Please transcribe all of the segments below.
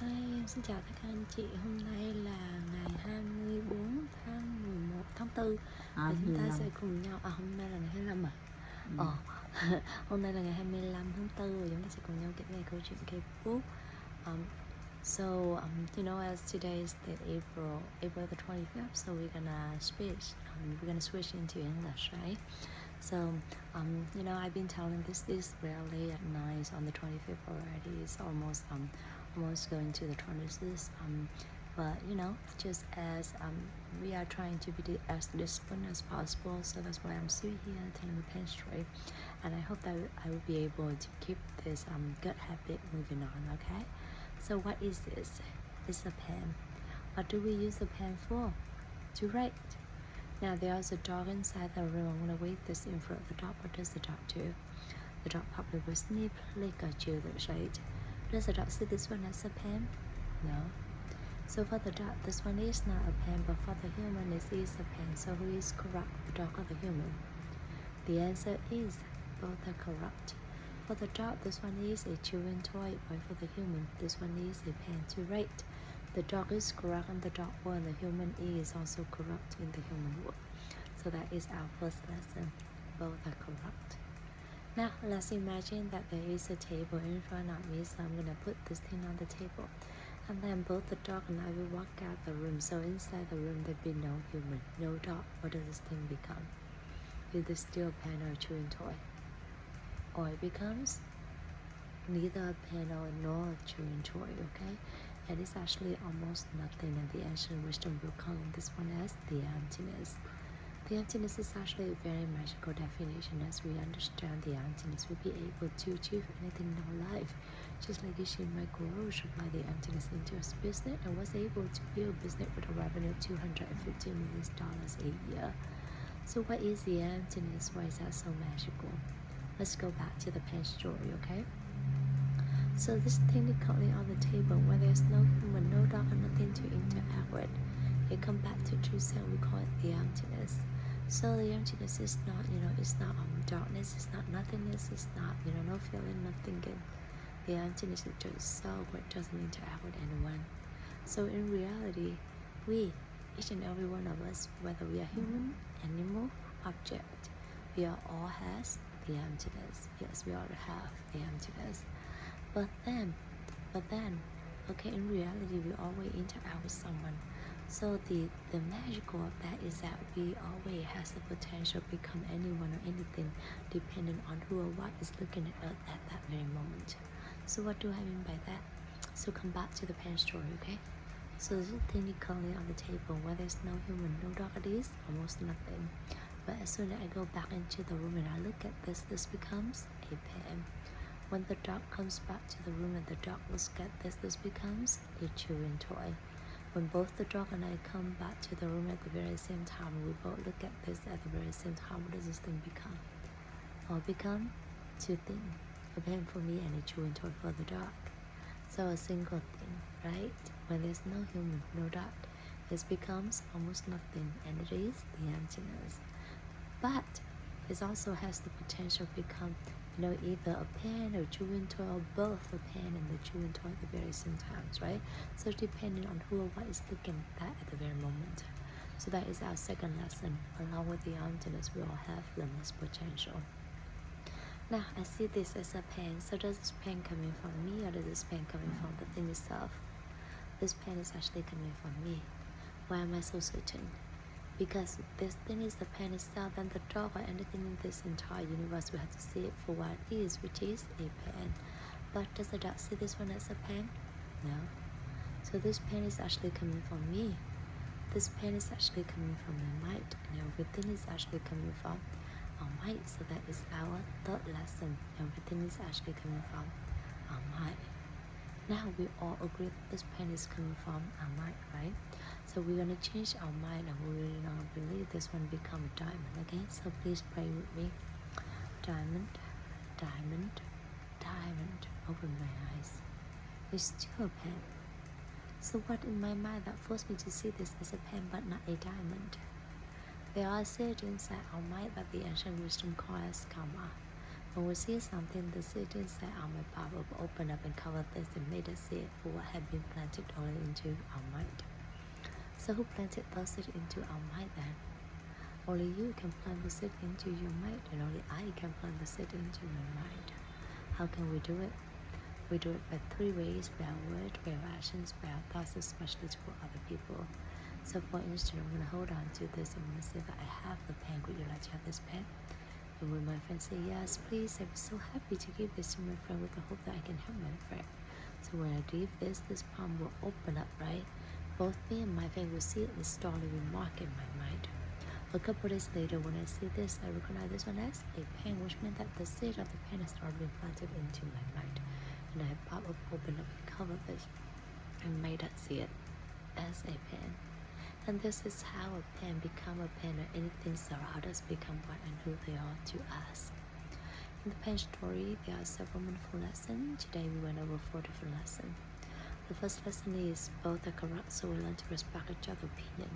Hi, xin chào tất cả anh chị. Hôm nay là ngày 24 tháng 11 tháng 4 và chúng ta 25. sẽ cùng nhau hôm nay là ngày 25 à? Ừm. Hôm nay là ngày 25 tháng 4 và chúng ta sẽ cùng nhau kể về câu chuyện K-pop. As today is the April the 25th, so we're gonna switch into English, right? I've been telling this rarely at night on the 25th already. It's almost going to the 26th. But just as we are trying to be as disciplined as possible, so that's why I'm still here telling the pen straight, and I hope that I will be able to keep this good habit moving on. Okay, so what is this? It's a pen. What do we use the pen for? To write. Now there's a dog inside the room. I'm gonna wait this in front of the dog. What does the dog do? The dog probably will sniff, lick, or chew the shade. Does the dog see this one as a pen? No. So for the dog, this one is not a pen, but for the human, it is a pen. So who is correct, the dog or the human? The answer is both are correct. For the dog, this one is a chewing toy, but for the human, this one is a pen to write. The dog is correct in the dog world, and the human is also correct in the human world. So that is our first lesson. Both are correct. Now let's imagine that there is a table in front of me, so I'm gonna put this thing on the table, and then both the dog and I will walk out the room. So inside the room there'll be no human, no dog. What does this thing become? Either still a pen or a chewing toy, or it becomes neither a pen nor a chewing toy. Okay, and it's actually almost nothing, and the ancient wisdom will call this one as the emptiness. The emptiness is actually a very magical definition. As we understand the emptiness, we'll be able to achieve anything in our life. Just like Ishima Guru applied the emptiness into his business and was able to build a business with a revenue of $250 million a year. So what is the emptiness? Why is that so magical? Let's go back to the pen story, okay? So this technically on the table where there's no human, no dog, and nothing to interact with. It comes back to true self, we call it the emptiness. So the emptiness is not, it's not darkness, it's not nothingness, it's not, no feeling, no thinking. The emptiness is just self, it doesn't interact with anyone. So in reality, we, each and every one of us, whether we are human, animal, object, we are all has the emptiness. Yes, we all have the emptiness. But then, okay, in reality, we always interact with someone. So the magical of that is that we always has the potential to become anyone or anything, depending on who or what is looking at us at that very moment. So what do I mean by that? So come back to the pen story, okay? So this is technically on the table where there's no human, no dog, it is almost nothing. But as soon as I go back into the room and I look at this becomes a pen. When the dog comes back to the room and the dog looks at this becomes a chewing toy. When both the dog and I come back to the room at the very same time, we both look at this at the very same time, what does this thing become? Or become two things, a pen for me and a chewing toy for the dog. So a single thing, right? When there's no human, no dog, it becomes almost nothing, and it is the emptiness. But it also has the potential to become either a pen or chewing toy, or both the pen and the chewing toy at the very same times, right? So depending on who or what is looking at that at the very moment. So that is our second lesson. Along with the emptiness, we all have limitless potential. Now I see this as a pen. So does this pen coming from me, or does this pen coming from the thing itself? This pen is actually coming from me. Why am I so certain? Because this thing is the pen itself, and the dog or anything in this entire universe, we have to see it for what it is, which is a pen. But does the dog see this one as a pen? No. So this pen is actually coming from me. This pen is actually coming from my mind, and everything is actually coming from our mind. So that is our third lesson. Everything is actually coming from our mind. Now we all agree that this pen is coming from our mind, right? So we're gonna change our mind, and we're gonna believe this one become a diamond. Okay, so please pray with me. Diamond, diamond, diamond. Open my eyes. It's still a pen. So what in my mind that forced me to see this as a pen but not a diamond? There are seeds inside our mind that the ancient wisdom calls karma. When we see something, the seed inside our mind will open up and cover this and made us see it for what had been planted only into our mind. So who planted those seeds into our mind then? Only you can plant the seed into your mind, and only I can plant the seed into your mind. How can we do it? We do it by 3 ways: by our word, by our actions, by our thoughts, especially toward other people. So for instance, I'm going to hold on to this and I'm going to say that I have the pen. Would you like to have this pen? And when my friend say yes, please, I'm so happy to give this to my friend with the hope that I can help my friend. So when I give this palm will open up, right? Both me and my friend will see it and start a remark in my mind. A couple days later, when I see this, I recognize this one as a pen, which meant that the seed of the pen has already been planted into my mind. And I pop up, open up, and cover this, and made us see it as a pen. And this is how a pen become a pen, or anything around us become what and who they are to us. In the pen story, there are several meaningful lessons. Today we went over 4 different lessons. The first lesson is both are correct, so we learn to respect each other's opinion.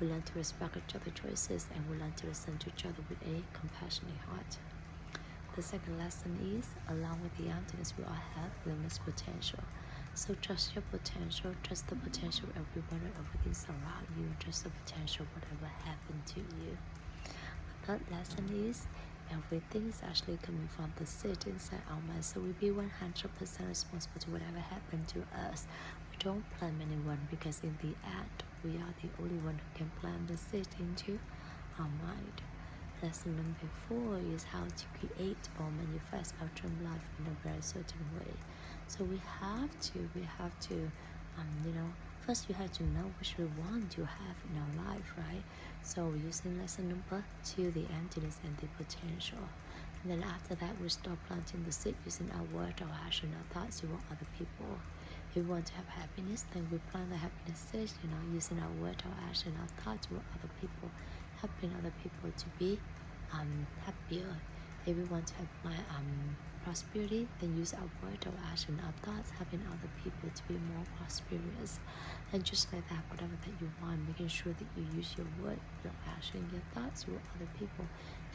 We learn to respect each other's choices, and we learn to listen to each other with a compassionate heart. The second lesson is, along with the emptiness we all have, limitless potential. So trust your potential, trust the potential of everyone and everything around you, trust the potential whatever happened to you. The third lesson is, everything is actually coming from the seed inside our mind. So we be 100% responsible to whatever happened to us. We don't blame anyone, because in the end, we are the only one who can plant the seed into our mind. Lesson number 4 is how to create or manifest our dream life in a very certain way. So we have to, first you have to know which we want to have in our life, right? So using lesson number 2, the emptiness and the potential. And then after that, we start planting the seed using our word, our action, our thoughts toward other people. If we want to have happiness, then we plant the happiness seed, using our word, our action, our thoughts toward other people, helping other people to be happier. If we want to have prosperity, then use our word, our action, our thoughts, helping other people to be more prosperous. And just like that, whatever that you want, making sure that you use your word, your action, your thoughts with other people,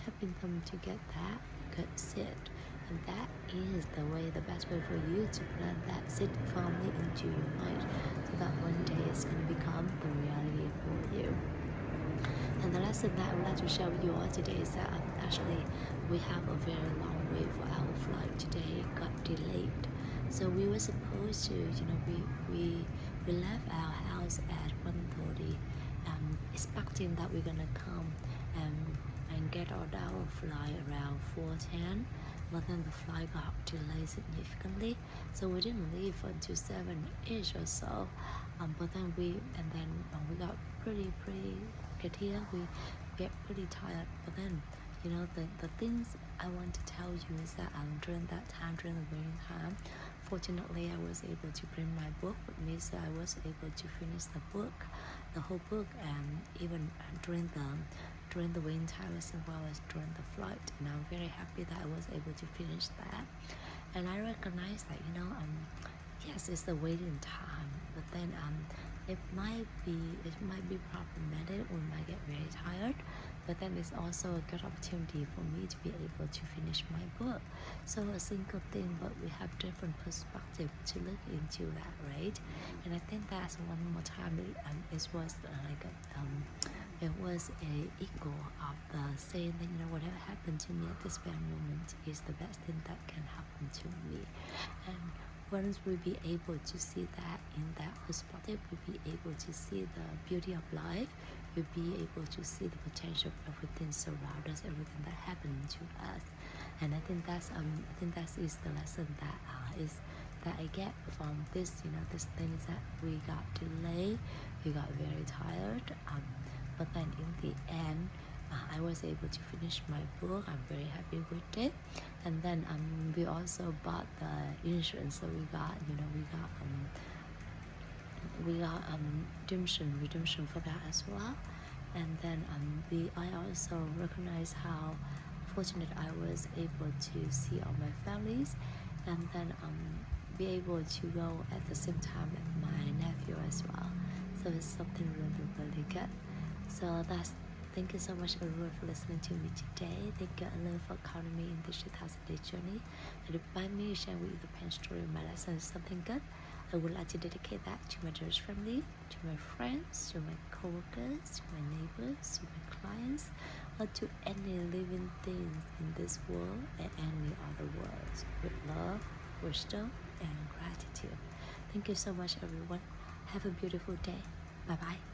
helping them to get that good seed. And that is the way, the best way for you to plant that seed firmly into your mind, so that one day it's going to become the reality for you. And the lesson that I would like to share with you all today is that actually we have a very long way for our flight today. It got delayed. So we were supposed to, we left our house at 1:30, expecting that we're gonna come and get on our flight around 4:10. But then the flight got delayed significantly, so we didn't leave until 7-ish or so. But then we got pretty get here, we get pretty tired. But then, the things I want to tell you is that during that time, during the waiting time, fortunately I was able to bring my book with me, so I was able to finish the whole book, and even during the waiting time as well as during the flight. And I'm very happy that I was able to finish that. And I recognize that, yes, it's the waiting time, but then it might be problematic. We might get very tired, but then it's also a good opportunity for me to be able to finish my book. So a single thing, but we have different perspective to look into that, right? And I think that's one more time. It was a echo of the saying that whatever happened to me at this very moment is the best thing that can happen to me. And once we be able to see that in that perspective, we'll be able to see the beauty of life. We'll be able to see the potential of everything around us, everything that happened to us. And I think that is the lesson that I get from this. This thing is that we got delayed, we got very tired. But then in the end, I was able to finish my book. I'm very happy with it. And then we also bought the insurance, so we got redemption for that as well. And then I also recognize how fortunate I was able to see all my families, and then be able to go at the same time with my nephew as well. So it's something really, really good. So that's Thank you so much everyone for listening to me today. Thank you Ellen for calling me in this 2000-day journey. And by me sharing with you the pain story of my lesson is something good. I would like to dedicate that to my dearest family, to my friends, to my co-workers, to my neighbors, to my clients, or to any living things in this world and any other worlds, with love, wisdom, and gratitude. Thank you so much everyone. Have a beautiful day. Bye bye.